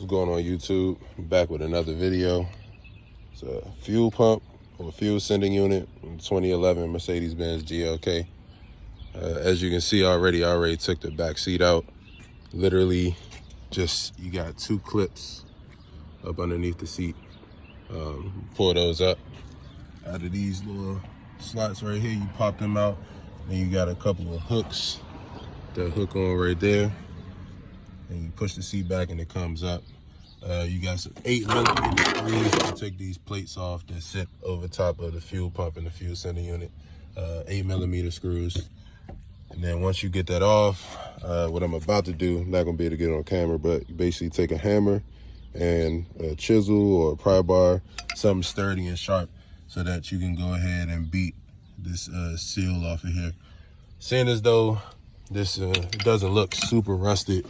What's going on YouTube? I'm back with another video. It's a fuel pump or fuel sending unit in 2011 Mercedes-Benz GLK. As you can see already, I already took the back seat out. Literally just, you got two clips up underneath the seat. Pull those up out of these little slots right here. You pop them out, and you got a couple of hooks that hook on right there. And you push the seat back and it comes up. You got some 8mm screws to take these plates off that sit over top of the fuel pump and the fuel sending unit. 8mm screws. And then once you get that off, what I'm about to do, I'm not gonna be able to get it on camera, but you basically take a hammer and a chisel or a pry bar, something sturdy and sharp, so that you can go ahead and beat this seal off of here. Seeing as though this doesn't look super rusted,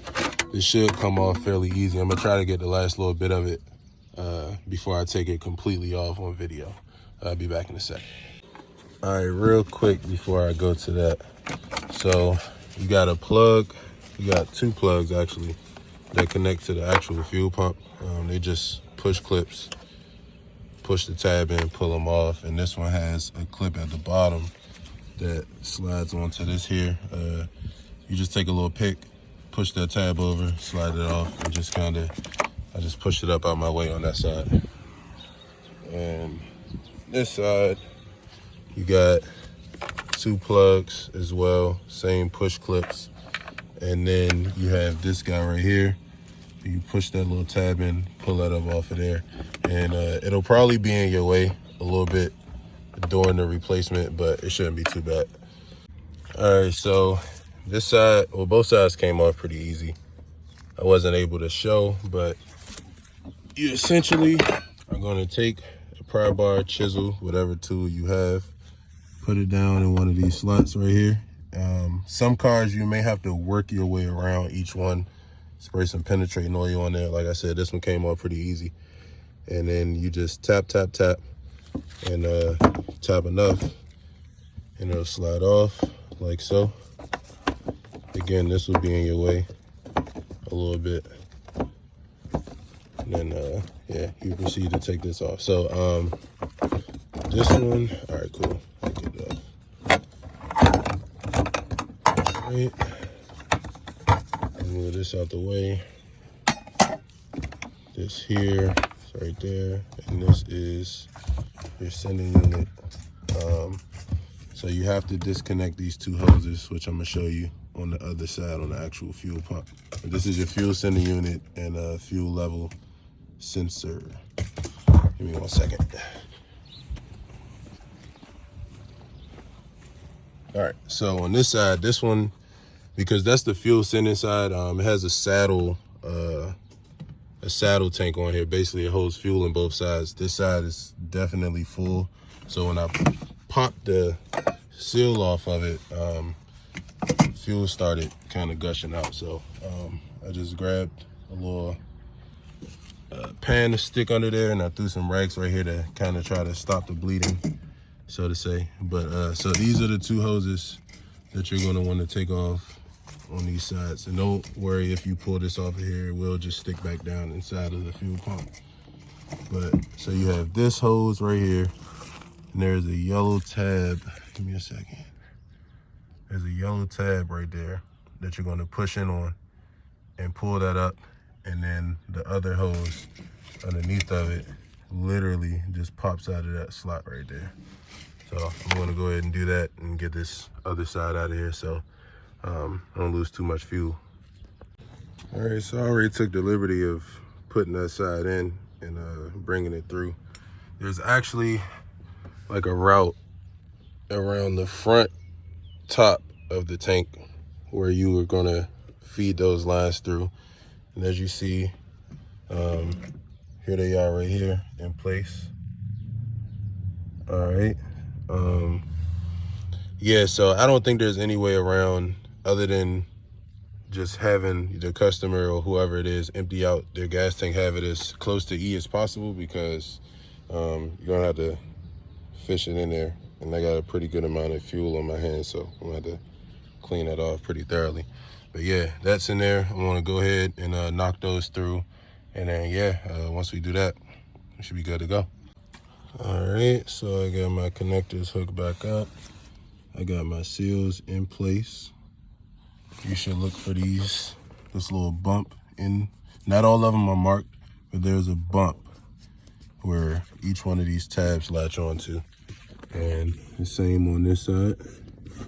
this should come off fairly easy. I'm gonna try to get the last little bit of it before I take it completely off on video. I'll be back in a second. All right, real quick before I go to that. So you got a plug, you got two plugs actually that connect to the actual fuel pump. They just push clips, push the tab in, pull them off. And this one has a clip at the bottom that slides onto this here. You just take a little pick, push that tab over, slide it off, and just I just pushed it up out my way on that side. And this side, you got two plugs as well, same push clips. And then you have this guy right here. You push that little tab in, pull that up off of there. And it'll probably be in your way a little bit during the replacement, but it shouldn't be too bad. All right, so this side, well, both sides came off pretty easy. I wasn't able to show, but you essentially are gonna take a pry bar, chisel, whatever tool you have, put it down in one of these slots right here. Some cars you may have to work your way around each one, spray some penetrating oil on there. Like I said, this one came off pretty easy. And then you just tap, tap, tap, and tap enough, and it'll slide off like so. Again, this will be in your way a little bit. And then, yeah, you proceed to take this off. So, this one, all right, cool. I get that. Right. Move this out the way. This here is right there, and this is your sending unit. So you have to disconnect these two hoses, which I'm gonna show you on the other side on the actual fuel pump. This is your fuel sending unit and a fuel level sensor. Give me 1 second. All right, so on this side, this one, because that's the fuel sending side, it has a saddle tank on here. Basically, it holds fuel on both sides. This side is definitely full. So when I pop the seal off of it, fuel started kind of gushing out. So I just grabbed a little pan to stick under there, and I threw some rags right here to kind of try to stop the bleeding, so to say. But so these are the two hoses that you're going to want to take off on these sides. And don't worry if you pull this off of here, it will just stick back down inside of the fuel pump. But so you have this hose right here, and there's a yellow tab. Give me a second. There's a yellow tab right there that you're going to push in on and pull that up. And then the other hose underneath of it literally just pops out of that slot right there. So I'm going to go ahead and do that and get this other side out of here, so I don't lose too much fuel. All right, so I already took the liberty of putting that side in and bringing it through. There's actually like a route around the front top of the tank where you are gonna feed those lines through. And as you see, here they are right here in place. All right. Yeah, so I don't think there's any way around other than just having the customer or whoever it is empty out their gas tank, have it as close to E as possible, because you're gonna have to fish it in there. And I got a pretty good amount of fuel on my hands, so I'm gonna have to clean that off pretty thoroughly. But yeah, that's in there. I wanna go ahead and knock those through And then yeah, once we do that, we should be good to go. All right, so I got my connectors hooked back up. I got my seals in place. You should look for this little bump in. Not all of them are marked, but there's a bump where each one of these tabs latch onto. And the same on this side.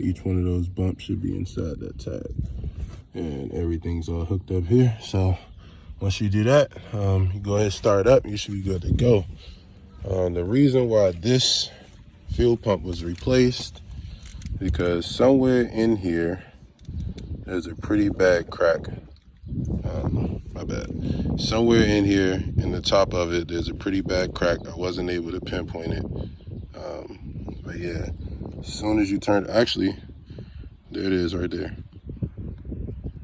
Each one of those bumps should be inside that tab. And everything's all hooked up here. So once you do that, you go ahead and start up, you should be good to go. The reason why this fuel pump was replaced, because somewhere in here, there's a pretty bad crack. My bad. Somewhere in here, in the top of it, there's a pretty bad crack. I wasn't able to pinpoint it. But yeah, as soon as you turn, actually, there it is right there.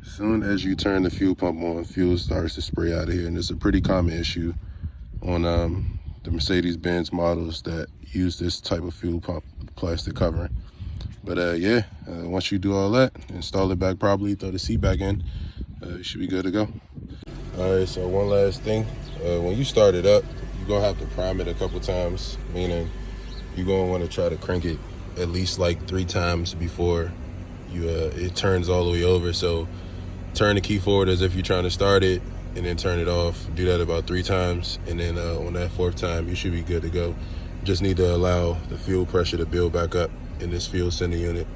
As soon as you turn the fuel pump on, fuel starts to spray out of here. And it's a pretty common issue on the Mercedes-Benz models that use this type of fuel pump plastic covering. But yeah, once you do all that, install it back properly, throw the seat back in, you should be good to go. All right, so one last thing. When you start it up, you're gonna have to prime it a couple times, meaning you're gonna wanna try to crank it at least like 3 times before it turns all the way over. So turn the key forward as if you're trying to start it, and then turn it off. Do that about 3 times, and then on that 4th time, you should be good to go. Just need to allow the fuel pressure to build back up in this fuel sending unit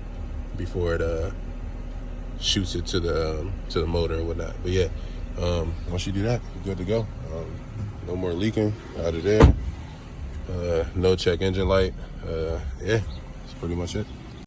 before it shoots it to the motor and whatnot. But yeah, once you do that, you're good to go. No more leaking out of there. No check engine light. Yeah, that's pretty much it.